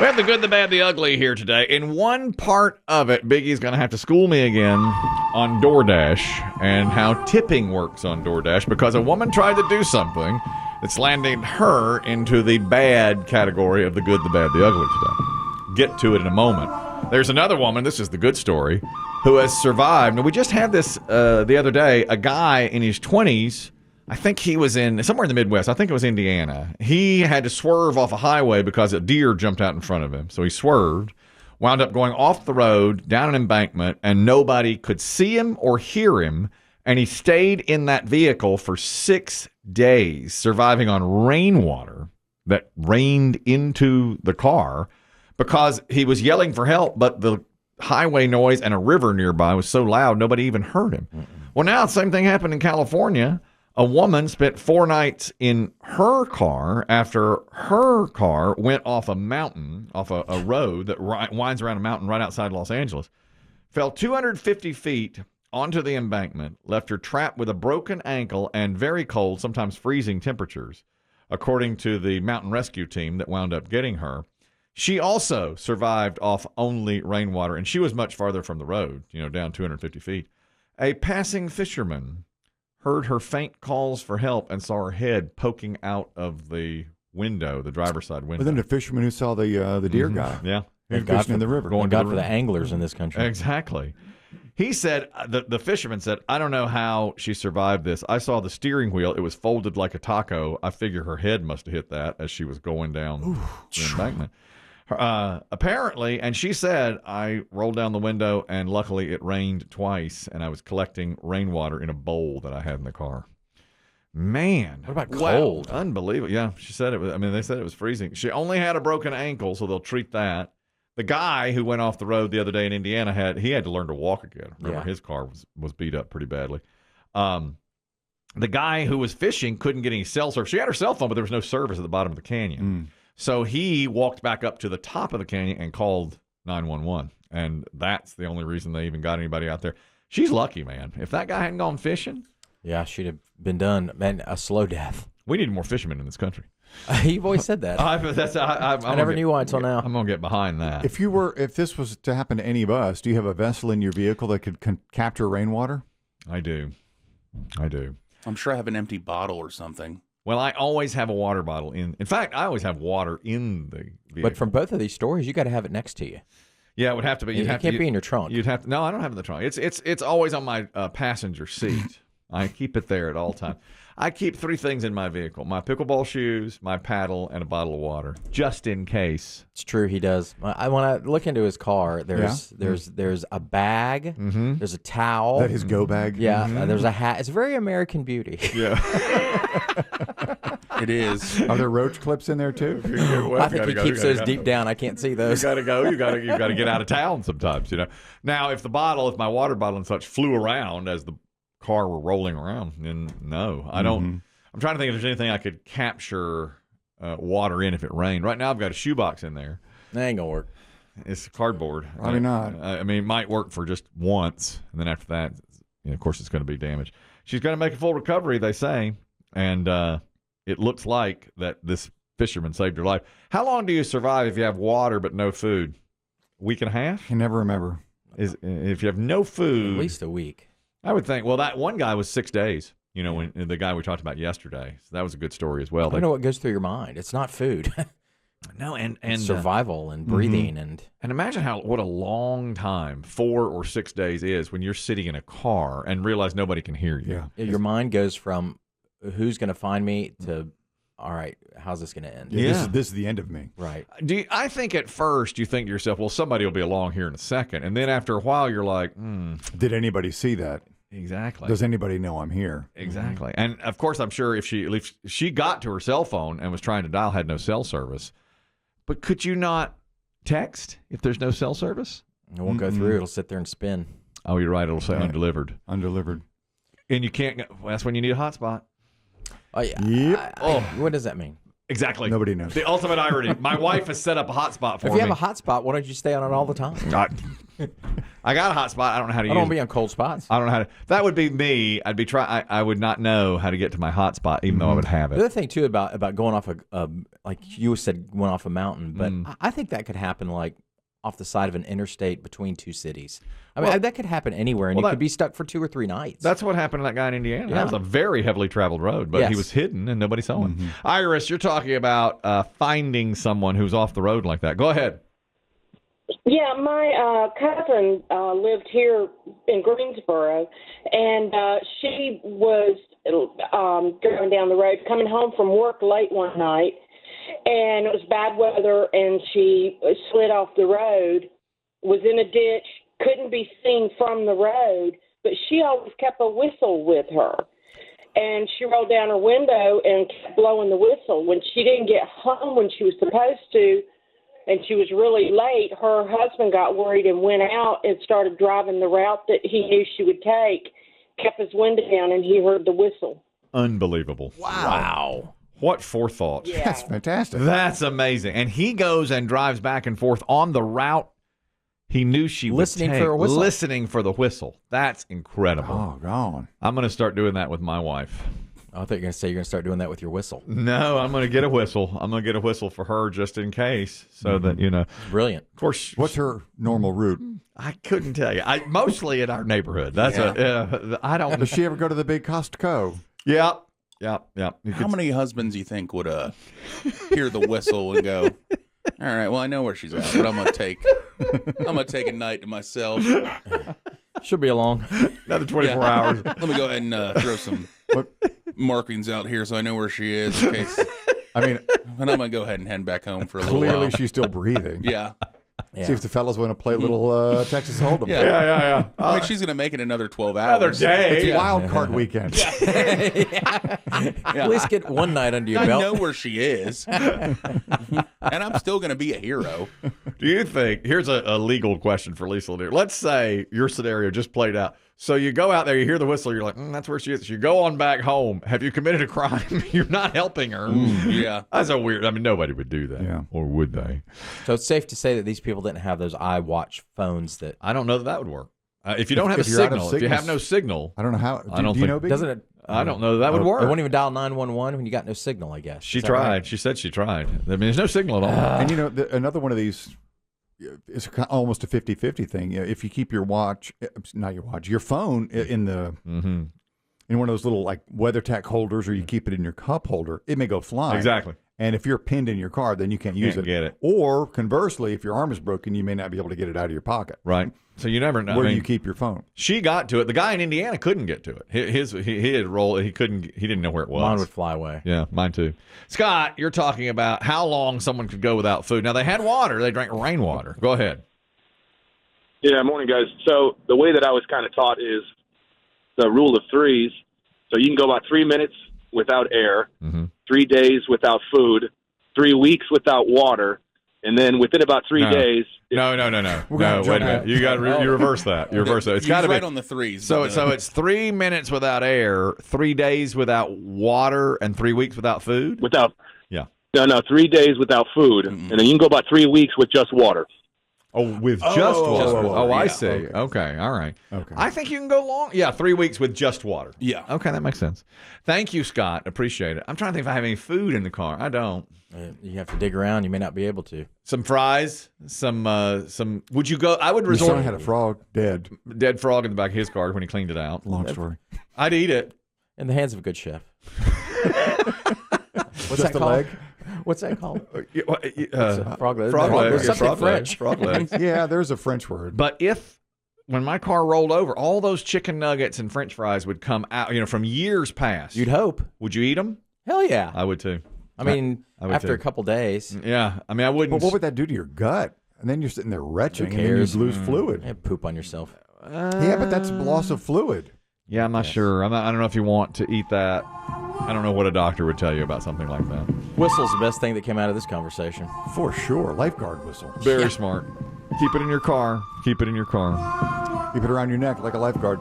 We have the good, the bad, the ugly here today. In one part of it, Biggie's going to have to school me again on DoorDash and how tipping works on DoorDash because a woman tried to do something that's landing her into the bad category of the good, the bad, the ugly today. Get to it in a moment. There's another woman, this is the good story, who has survived. Now, we just had this the other day, a guy in his 20s. I think he was somewhere in the Midwest. I think it was Indiana. He had to swerve off a highway because a deer jumped out in front of him. So he swerved, wound up going off the road, down an embankment, and nobody could see him or hear him. And he stayed in that vehicle for 6 days, surviving on rainwater that rained into the car because he was yelling for help, but the highway noise and a river nearby was so loud, nobody even heard him. Well, now the same thing happened in California. A woman spent 4 nights in her car after her car went off a mountain, off a road that winds around a mountain right outside Los Angeles, fell 250 feet onto the embankment, left her trapped with a broken ankle and very cold, sometimes freezing temperatures, according to the mountain rescue team that wound up getting her. She also survived off only rainwater, and she was much farther from the road, down 250 feet. A passing fisherman heard her faint calls for help and saw her head poking out of the window, the driver's side window. But then the fisherman who saw the deer guy. Yeah. Fishing in the river. Thank God for the anglers in this country. Exactly. He said, the fisherman said, I don't know how she survived this. I saw the steering wheel. It was folded like a taco. I figure her head must have hit that as she was going down the embankment. Apparently, and she said, I rolled down the window and luckily it rained twice and I was collecting rainwater in a bowl that I had in the car. Man. What about cold? Wow, unbelievable. Yeah, she said it was, they said it was freezing. She only had a broken ankle, so they'll treat that. The guy who went off the road the other day in Indiana had to learn to walk again. Remember, his car was beat up pretty badly. The guy who was fishing couldn't get any cell service. She had her cell phone, but there was no service at the bottom of the canyon. So he walked back up to the top of the canyon and called 911. And that's the only reason they even got anybody out there. She's lucky, man. If that guy hadn't gone fishing. Yeah, she'd have been done. Man, a slow death. We need more fishermen in this country. You've always said that. I never knew why until now. I'm going to get behind that. If this was to happen to any of us, do you have a vessel in your vehicle that could capture rainwater? I do. I'm sure I have an empty bottle or something. Well, I always have a water bottle in fact, I always have water in the vehicle. But from both of these stories, you got to have it next to you. Yeah, it would have to be. It can't be in your trunk. You'd have to. No, I don't have it in the trunk. It's always on my passenger seat. I keep it there at all times. I keep 3 things in my vehicle: my pickleball shoes, my paddle, and a bottle of water, just in case. It's true, he does. When I look into his car, there's a bag, there's a towel. Is that his go bag? Yeah, there's a hat. It's very American Beauty. Yeah. It is. Are there roach clips in there too? Well, I think he keeps those deep down. I can't see those. You gotta go. You gotta get out of town sometimes. Now, if my water bottle and such flew around as the car were rolling around, then no, I don't. I'm trying to think if there's anything I could capture water in if it rained. Right now, I've got a shoebox in there. That ain't gonna work. It's cardboard. Probably not. It might work for just once, and then after that, of course, it's going to be damaged. She's going to make a full recovery, they say, and it looks like that this fisherman saved her life. How long do you survive if you have water but no food? A week and a half? I can never remember. If you have no food, At least a week. I would think. Well, that one guy was 6 days. When the guy we talked about yesterday. So that was a good story as well. I don't know what goes through your mind. It's not food. No, and survival and breathing and imagine what a long time 4 or 6 days is when you're sitting in a car and realize nobody can hear you. Yeah, your mind goes from who's going to find me to all right, how's this going to end? Yeah. This is the end of me. Right. I think at first you think to yourself, well, somebody will be along here in a second, and then after a while you're like, did anybody see that? Exactly. Does anybody know I'm here? Exactly. And of course, I'm sure if she got to her cell phone and was trying to dial, had no cell service. But could you not text if there's no cell service? It won't go through. It'll sit there and spin. Oh, you're right. It'll say undelivered. Undelivered. And you can't. Well, that's when you need a hotspot. Oh yeah. Yep. What does that mean? Exactly. Nobody knows. The ultimate irony. My wife has set up a hotspot for me. If you have a hotspot, why don't you stay on it all the time? I got a hot spot. I don't know how to I use don't it. be on cold spots. I don't know how to. That would be me. I'd be I would not know how to get to my hot spot, even though I would have The it. other thing too about going off like you said, going off a mountain, but I think that could happen like off the side of an interstate between two cities. I mean, that could happen anywhere, and you could be stuck for 2 or 3 nights. That's what happened to that guy in Indiana. Yeah. That was a very heavily traveled road, but he Yes. was hidden and nobody saw him. Iris, you're talking about finding someone who's off the road like that. Go ahead. Yeah, my cousin lived here in Greensboro, and she was going down the road, coming home from work late one night, and it was bad weather, and she slid off the road, was in a ditch, couldn't be seen from the road, but she always kept a whistle with her. And she rolled down her window and kept blowing the whistle. When she didn't get home when she was supposed to, and she was really late, her husband got worried and went out and started driving the route that he knew she would take, kept his window down, and he heard the whistle. Unbelievable. wow. What forethought. Yeah. That's fantastic. That's amazing. And he goes and drives back and forth on the route he knew she would Listening take, for a whistle. listening for the whistle. That's incredible. Oh, gone. I'm going to start doing that with my wife. I thought you were going to say you're going to start doing that with your whistle. No, I'm going to get a whistle. I'm going to get a whistle for her just in case, so that, you know. Brilliant. Of course, What's her normal route? I couldn't tell you. Mostly in our neighborhood. That's I don't. Does she ever go to the big Costco? Yeah. You How could- many husbands do you think would hear the whistle and go, all right, well, I know where she's at, but I'm gonna take a night to myself. Should be along. Another 24 hours. Let me go ahead and throw some markings out here so I know where she is in case. I mean, And I'm gonna go ahead and head back home for a little clearly while. she's still breathing. Yeah. See if the fellas want to play a little Texas Hold'em. Yeah. Yeah. I mean, she's gonna make it another 12 Another hours. day. It's wild card weekend. At least get one night under your I belt. know where she is, and I'm still gonna be a hero. Do you think, here's a legal question for Lisa Lanier. Let's say your scenario just played out. So you go out there, you hear the whistle, you're like, that's where she is. You go on back home. Have you committed a crime? You're not helping her. Yeah. That's a weird, I mean, nobody would do that. Yeah. Or would they? So it's safe to say that these people didn't have those iWatch phones that I don't know that would work. If you don't have a if you're out of signal, if you have signals- no signal, I don't know how. I don't do you think- know, Biggie? doesn't it. I don't know that would work. It won't even dial 911 when you got no signal, I guess. She Is that tried. right? She said she tried. I mean, there's no signal at all. And you know, another one of these is almost a 50-50 thing. If you keep your watch, not your watch, your phone in the in one of those little like WeatherTech holders, or you keep it in your cup holder, it may go flying. Exactly. And if you're pinned in your car, then you can't use Can't it. get it. Or conversely, if your arm is broken, you may not be able to get it out of your pocket. Right. So you never know. Where I do mean, you keep your phone? She got to it. The guy in Indiana couldn't get to it. He had rolled. He couldn't. He didn't know where it was. Mine would fly away. Yeah, mine too. Scott, you're talking about how long someone could go without food. Now they had water. They drank rainwater. Go ahead. Yeah, morning, guys. So the way that I was kind of taught is the rule of threes. So you can go about 3 minutes without air, 3 days without food, 3 weeks without water, and then within about 3 No. days. No. gonna No, jump wait a minute. out. You got you reverse that. You reverse that. It's He's got to right be on the threes. So but, so it's 3 minutes without air, 3 days without water, and 3 weeks without food. Without Yeah. No, 3 days without food, and then you can go about 3 weeks with just water. Oh, with just water. water, Oh, I yeah. see. Okay. All right. Okay. I think you can go long. Yeah, 3 weeks with just water. Yeah. Okay, that makes sense. Thank you, Scott. Appreciate it. I'm trying to think if I have any food in the car. I don't. You have to dig around. You may not be able to. Some fries. Some. Would you go? I would Your resort. son had a frog dead. Dead frog in the back of his car when he cleaned it out. Long story. I'd eat it. In the hands of a good chef. What's Just that a called? leg? What's that called? Frog Frog legs. legs. There's Yeah, something frog legs. French. Frog legs. Yeah, there's a French word. But when my car rolled over, all those chicken nuggets and French fries would come out. From years past. You'd hope. Would you eat them? Hell yeah. I would too. I mean, I would after too. a couple days, Yeah. I mean, I wouldn't. But what would that do to your gut? And then you're sitting there retching, and then cares? you lose fluid. yeah, poop on yourself. Yeah, but that's loss of fluid. Yeah, I'm not sure. I don't know if you want to eat that. I don't know what a doctor would tell you about something like that. Whistle's the best thing that came out of this conversation. For sure. Lifeguard whistle. Very smart. Keep it in your car. Keep it in your car. Keep it around your neck like a lifeguard.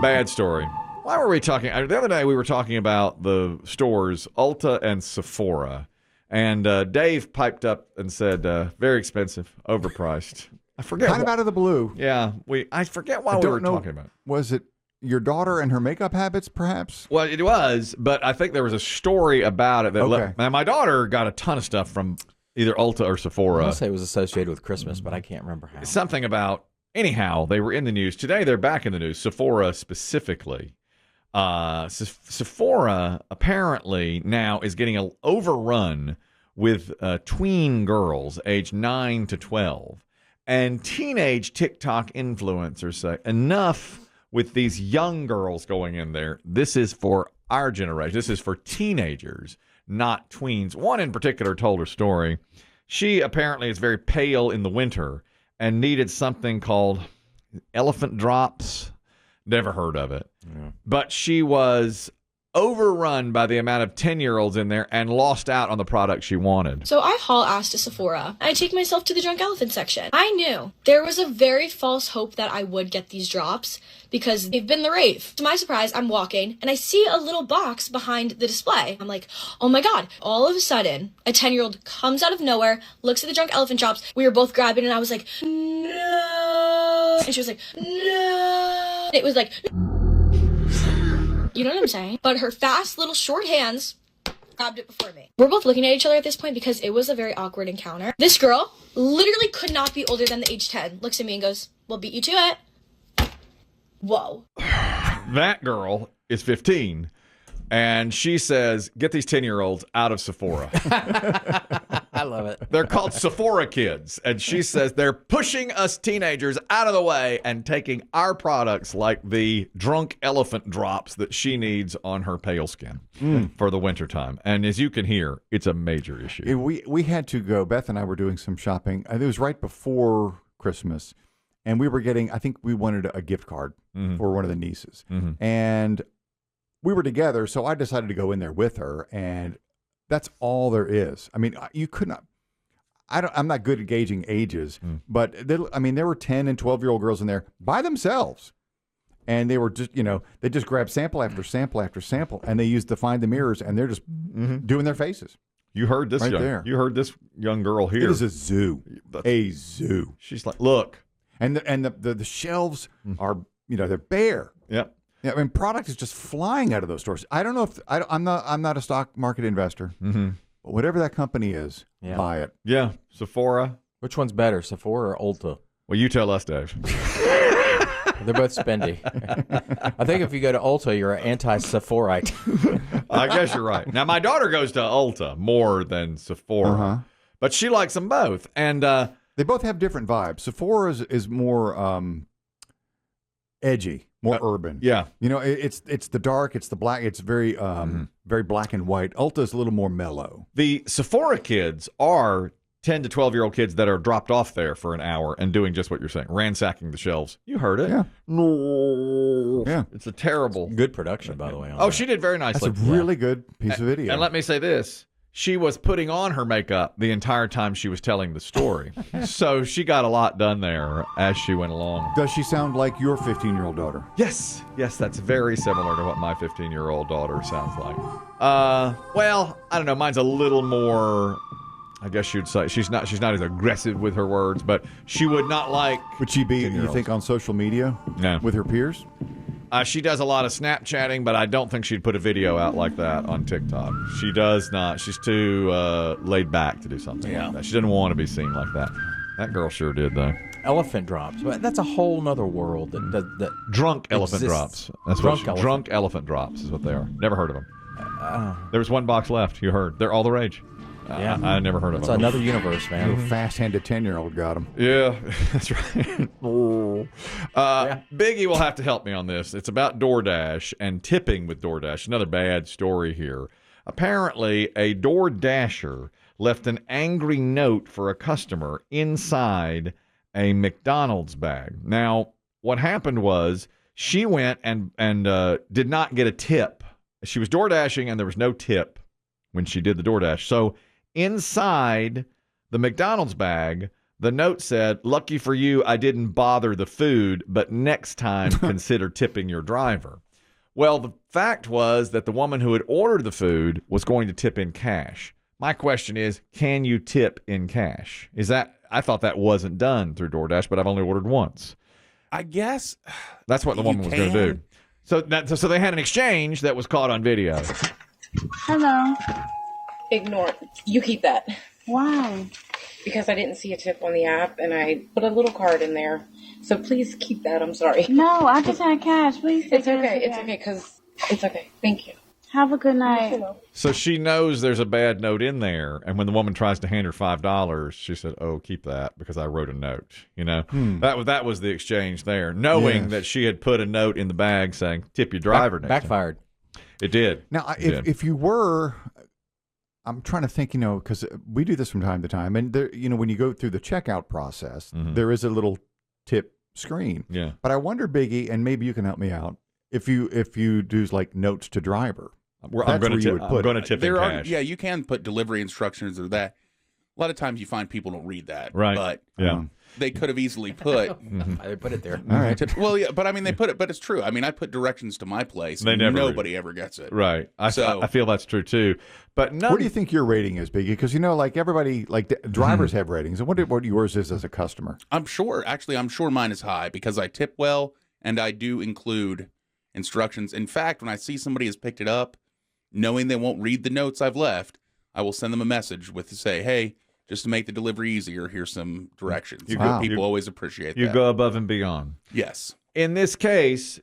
Bad story. Why were we talking? The other day we were talking about the stores, Ulta and Sephora. And Dave piped up and said, very expensive, overpriced. I forget. Kind of out of the blue. Yeah, I forget why we were talking about it. Was it your daughter and her makeup habits, perhaps? Well, it was, but I think there was a story about it that and my daughter got a ton of stuff from either Ulta or Sephora. I'll say it was associated with Christmas, but I can't remember how. Something about, anyhow, they were in the news. Today they're back in the news, Sephora specifically. Sephora apparently now is getting overrun with tween girls aged 9 to 12. And teenage TikTok influencers say, enough with these young girls going in there. This is for our generation. This is for teenagers, not tweens. One in particular told her story. She apparently is very pale in the winter and needed something called elephant drops. Never heard of it. Yeah. But she was overrun by the amount of 10-year-olds in there and lost out on the product she wanted. So I haul ass to Sephora. I take myself to the drunk elephant section. I knew there was a very false hope that I would get these drops because they've been the rave. To my surprise, I'm walking and I see a little box behind the display. I'm like, oh my God. All of a sudden, a 10-year-old comes out of nowhere, looks at the drunk elephant drops. We were both grabbing and I was like, no. And she was like, no. It was like, you know what I'm saying? But her fast little short hands grabbed it before me. We're both looking at each other at this point because it was a very awkward encounter. This girl literally could not be older than the age 10. Looks at me and goes, "We'll beat you to it." Whoa. That girl is 15. And she says, get these 10-year-olds out of Sephora. I love it. They're called Sephora kids. And she says they're pushing us teenagers out of the way and taking our products like the drunk elephant drops that she needs on her pale skin for the wintertime. And as you can hear, it's a major issue. We had to go. Beth and I were doing some shopping. It was right before Christmas. And we were getting, I think we wanted a gift card for one of the nieces. And we were together, so I decided to go in there with her, and that's all there is. I mean, you could not. I'm not good at gauging ages, but there were 10 and 12-year-old girls in there by themselves, and they were just, they just grabbed sample after sample after sample, and they used to find the mirrors, and they're just doing their faces. You heard this there. You heard this young girl here. It is a zoo, a zoo. She's like, look, and the shelves are, they're bare. Yep. Yeah, I mean, product is just flying out of those stores. I don't know if I'm not a stock market investor, but whatever that company is, buy it. Yeah, Sephora. Which one's better, Sephora or Ulta? Well, you tell us, Dave. They're both spendy. I think if you go to Ulta, you're an anti-Sephorite. I guess you're right. Now, my daughter goes to Ulta more than Sephora, but she likes them both, and they both have different vibes. Sephora is more edgy. More urban. Yeah. It's the dark, it's the black, it's very very black and white. Ulta's a little more mellow. The Sephora kids are 10 to 12-year-old kids that are dropped off there for an hour and doing just what you're saying, ransacking the shelves. You heard it. Yeah. No. Yeah. It's a terrible. Good production, by the way. She did very nicely. That's a really good piece of video. And let me say this. She was putting on her makeup the entire time she was telling the story. So she got a lot done there as she went along. Does she sound like your 15-year-old daughter? Yes. Yes, that's very similar to what my 15-year-old daughter sounds like. Well, I don't know. Mine's a little more, I guess you'd say, she's not as aggressive with her words, but she would not like. Would she be, you think, on social media with her peers? She does a lot of Snapchatting, but I don't think she'd put a video out like that on TikTok. She does not. She's too laid back to do something like that. She didn't want to be seen like that. That girl sure did, though. Elephant drops. That's a whole nother world. That drunk elephant drops. That's drunk elephant drops is what they are. Never heard of them. There was one box left. You heard. They're all the rage. I never heard of them. It's another universe, man. A fast-handed 10-year-old got him. Yeah, that's right. Biggie will have to help me on this. It's about DoorDash and tipping with DoorDash. Another bad story here. Apparently, a DoorDasher left an angry note for a customer inside a McDonald's bag. Now, what happened was she went and did not get a tip. She was DoorDashing, and there was no tip when she did the DoorDash. So inside the McDonald's bag, the note said, "Lucky for you, I didn't bother the food, but next time consider tipping your driver." Well, the fact was that the woman who had ordered the food was going to tip in cash. My question is, can you tip in cash? I thought that wasn't done through DoorDash, but I've only ordered once. I guess That's what the woman was going to do. So they had an exchange that was caught on video. Hello. Ignore it. You keep that. Why? Because I didn't see a tip on the app and I put a little card in there. So please keep that. I'm sorry. No, I just had cash. Please. It's okay. It's okay because it's okay. Thank you. Have a good night. So she knows there's a bad note in there, and when the woman tries to hand her $5, she said, "Oh, keep that because I wrote a note." You know, that was the exchange there, knowing that she had put a note in the bag saying, "Tip your driver." Backfired. It did. Now, if you were, I'm trying to think, because we do this from time to time, and there, when you go through the checkout process, there is a little tip screen. Yeah. But I wonder, Biggie, and maybe you can help me out, if you do like notes to driver. I'm going to tip in cash. Yeah, you can put delivery instructions or that. A lot of times you find people don't read that. Right. But yeah. They could have easily put. They put it there. All right. Well, yeah, but I mean, they put it, but it's true. I mean, I put directions to my place. They never nobody ever gets it. Right. I feel that's true too. But what do you think your rating is, Biggie? Because like everybody, like drivers have ratings. I wonder what yours is as a customer. I'm sure mine is high because I tip well and I do include instructions. In fact, when I see somebody has picked it up, knowing they won't read the notes I've left, I will send them a message say, "Hey, just to make the delivery easier, here's some directions." People always appreciate that. You go above and beyond. Yes. In this case,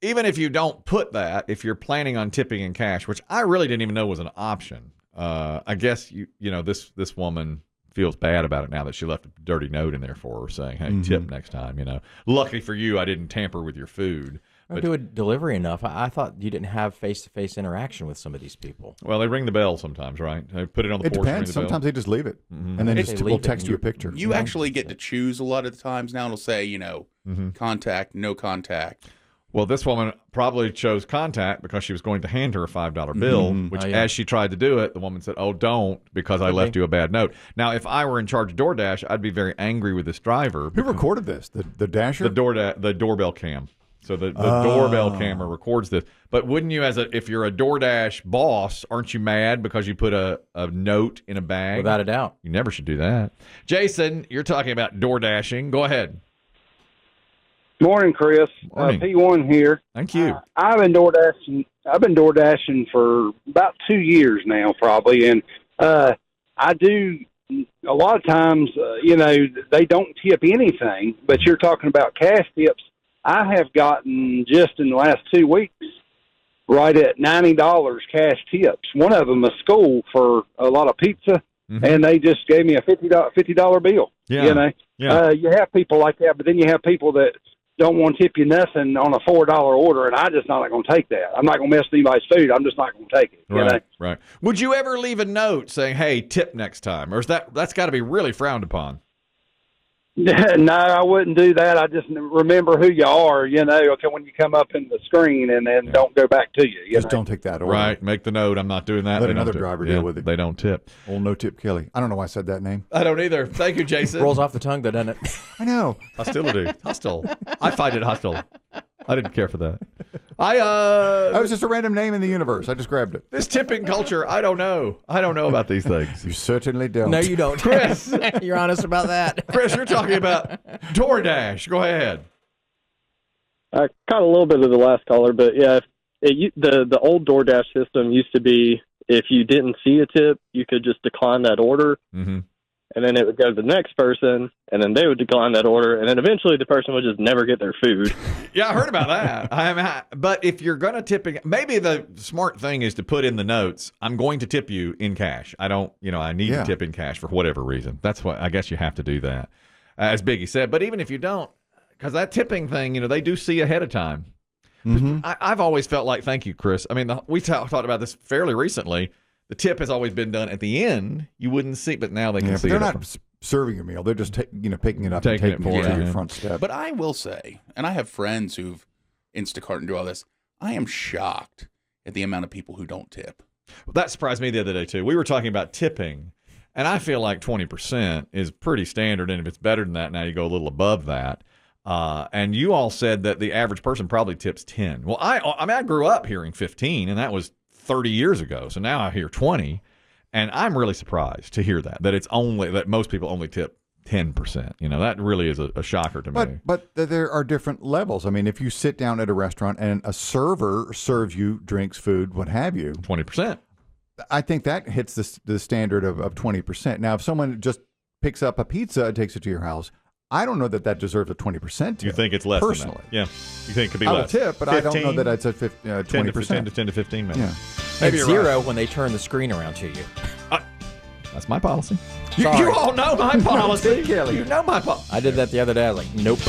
even if you don't put that, if you're planning on tipping in cash, which I really didn't even know was an option, I guess this woman feels bad about it now that she left a dirty note in there for her saying, "Hey, tip next time." Luckily for you, I didn't tamper with your food. But do a delivery enough. I thought you didn't have face-to-face interaction with some of these people. Well, they ring the bell sometimes, right? They put it on the porch. It depends. Sometimes they just leave it, and then we'll text you a picture. You actually get to choose a lot of the times now. It'll say, contact, no contact. Well, this woman probably chose contact because she was going to hand her a $5 bill, which as she tried to do it, the woman said, "Oh, don't, because I left you a bad note." Now, if I were in charge of DoorDash, I'd be very angry with this driver. Who recorded this? The dasher? The doorbell cam. So the doorbell camera records this. But wouldn't you, if you're a DoorDash boss, aren't you mad because you put a note in a bag? Without a doubt. You never should do that. Jason, you're talking about DoorDashing. Go ahead. Morning, Chris. Morning. P1 here. Thank you. I've been DoorDashing for about 2 years now, probably, and I do. A lot of times, they don't tip anything, but you're talking about cash tips. I have gotten just in the last 2 weeks right at $90 cash tips. One of them a school for a lot of pizza, and they just gave me a $50 bill. Yeah. You have people like that, but then you have people that don't want to tip you nothing on a $4 order, and I'm just not going to take that. I'm not going to mess with anybody's food. I'm just not going to take it. Right. Would you ever leave a note saying, "Hey, tip next time," or is that's got to be really frowned upon? No, I wouldn't do that. I just remember who you are, okay, when you come up in the screen, and then don't go back to you. Just don't take that order. Right. Make the note. I'm not doing that. Let another driver deal with it. They don't tip. Old No Tip Kelly. I don't know why I said that name. I don't either. Thank you, Jason. Rolls off the tongue, though, doesn't it? I know. Hostility. Hostile. I find it hostile. I didn't care for that. That was just a random name in the universe. I just grabbed it. This tipping culture, I don't know. I don't know about these things. You certainly don't. No, you don't. Chris. You're honest about that. Chris, you're talking about DoorDash. Go ahead. I caught a little bit of the last caller, but yeah, the old DoorDash system used to be if you didn't see a tip, you could just decline that order. And then it would go to the next person, and then they would decline that order, and then eventually the person would just never get their food. Yeah, I heard about that. But if you're going to tip, maybe the smart thing is to put in the notes, "I'm going to tip you in cash. I don't, I need to tip in cash for whatever reason." That's what I guess you have to do that, as Biggie said. But even if you don't, because that tipping thing, they do see ahead of time. I've always felt like, thank you, Chris. I mean, we talked about this fairly recently. The tip has always been done at the end. You wouldn't see, but now they can see. They're not serving your meal. They're just picking it up and taking it to your front step. But I will say, and I have friends who've Instacart and do all this, I am shocked at the amount of people who don't tip. Well, that surprised me the other day, too. We were talking about tipping, and I feel like 20% is pretty standard, and if it's better than that, now you go a little above that. And you all said that the average person probably tips 10. Well, I grew up hearing 15, and that was 30 years ago. So now I hear 20, and I'm really surprised to hear that it's only that most people only tip 10%. That really is a shocker to me. But there are different levels. I mean, if you sit down at a restaurant and a server serves you drinks, food, what have you, 20%. I think that hits the standard of 20%. Now, if someone just picks up a pizza and takes it to your house, I don't know that deserves a 20% tip. You think it's less personally? Than that? Yeah. You think it could be I less? will tip, but 15? I don't know that it's a 20%. 10 to 15, maybe. Yeah. Maybe it's zero when they turn the screen around to you. That's my policy. Sorry. You all know my policy. You know my policy. I did that the other day. I was like, nope.